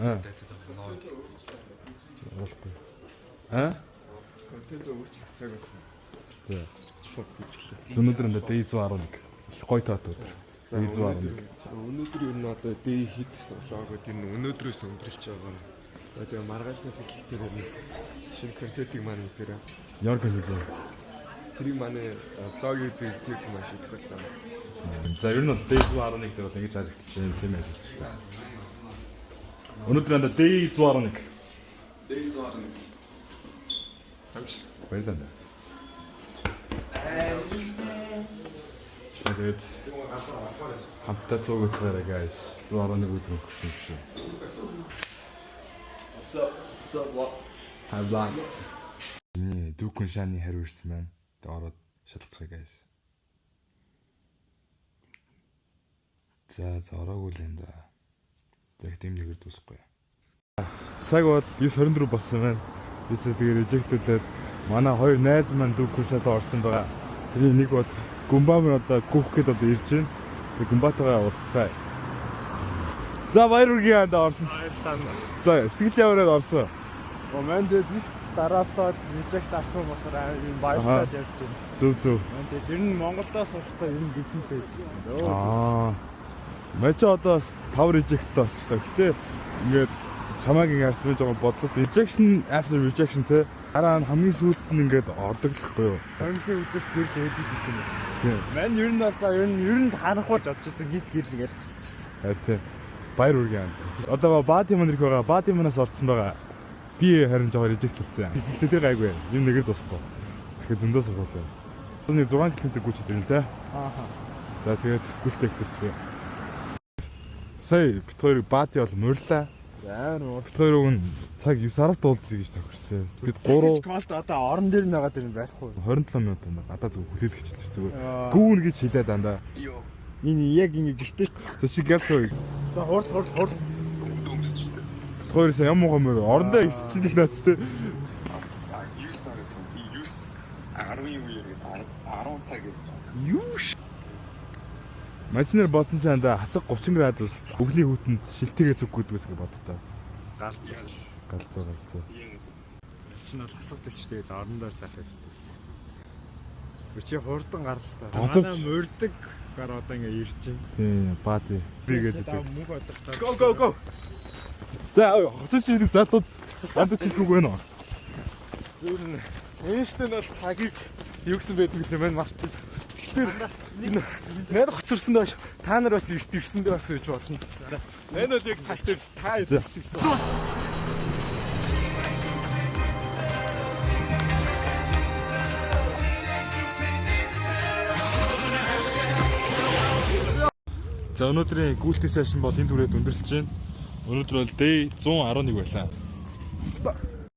Дайцаад влог. Болохгүй. Контент өгчих цаг болсон. За. Шууд бичлээ. Өнөөдөр энэ D111. Их гоё таад өдөр. D111. Өнөөдөр юу н одоо D хит гэсэн лого тийм өнөөдрөөс өндөрлж байгаа. Одоо маргаашнаас эхлэлээр нэг шинэ контентыг маань үзээрэй. Ямар контент вэ? Тэрийг манай влог үзэх ихтгэл маш их боллоо. За ер нь бол D111 дээр бол ингэж харагдчих юм тийм ээ. Өнөөдөр энэ D111. D111. Тамш. Баярлалаа. Тэгээд хамтдаа цуг үзээрэй guys. 111 өдөр өгсөн юм шүү. So what? Хавлаа. Дүүкэн шааны хариу ирсэн байна. Тэгээд ороод шалгацгаая guys. За ороогүй л энэ да. За их тийм нэгээр дуусахгүй. Цаг бол 9:24 болсон байна. Бисээ тэгээд reject-лээд манай хоёр найз маань дүүкэн шаад орсон байгаа. Тэрний нэг бол Гумбам одоо гүөх гээд одоо ирж байна. Тэг Гумбатайгаа уулзцай. За баяргийн анд орсон. За сэтгэл яваад орсон. Манд дис дараалаад reject асан болохоор юм баяртай явж байна. Зөв. Манд ер нь Монголдоо суухтаа ер нь бидэнтэй байсан. Мачи одоо 5 reject-тэй болчихлоо. Гэтэ ингээд чамаагийн харсан жоохон бодлоо. Rejection after rejection те дараа нь хамгийн сүүлд нь ингээд ордоглохгүй юу? Хамгийн өдөрт гэрл ээдэг юм. Тийм. Мань ер нь бол за ер нь харахгүй бодчихсон гид гэрл гэж хэлсэн. Харин тийм. Баяр үргэн. Одоо баати мандрик байгаа. Баати манаас орсон байгаа. Би харин жоохон reject болсон. Гэтэ тэр гайгүй. Юм нэгээр дуусахгүй. Дахиад зөндөө сургуулаа. Түүний 6 км гүйчээд байна те. Ааха. За тэгээд гүлтэй хэвчээ. Сая бит хоёр баати бол морьлаа. Амар бит хоёр уг нь цаг 9:10 дуулцъя гэж тохирсон. Бид 3 колд одоо орон дээр байгаа дэр байхгүй. 27 минут байна. Гадаа зүг хүлээлгэж хэлсэн зүгээр. Гүүн гэж хэлээ дандаа. Энэ яг ингэ гэртээ. За шиг гэлцөө. За хурд. Хоёрсаа юм уу мөр орондоо исчихдээ наацтай. 9 цаг гэсэн. 10 үеэр 10 цаг гэж. Юу ш. Машинаар бодсон ч анда хасаг 30 градус өвлийн хүүтэнд шилтэйгээ зүггүүд байсан гэж боддоо. Галзуу. Чинь бол хасах төвчтэй л орондоо сайхан. Чи хурдан гаралтай. Манай мөрдөг гар одоо ингэ ирж байна. Тийм баати. Бигээд үү. Мөнгө одохгүй. Go. За хосож ирэх залууд анда чилгүүг байна уу? Зүр нь. Энэштэй нь бол цагийг юу гэсэн байдаг юм бэ марчиж. Тэгэхээр нэр хоцорсон доош та нар бас ирсэн дээ бас гэж болно. Энэ бол яг цалтай та ирсэн. За өнөөдрийн гүйлтэй сайшин бол энэ түрээд өндөрлж байна. Өнөөдөр бол D111 байлаа.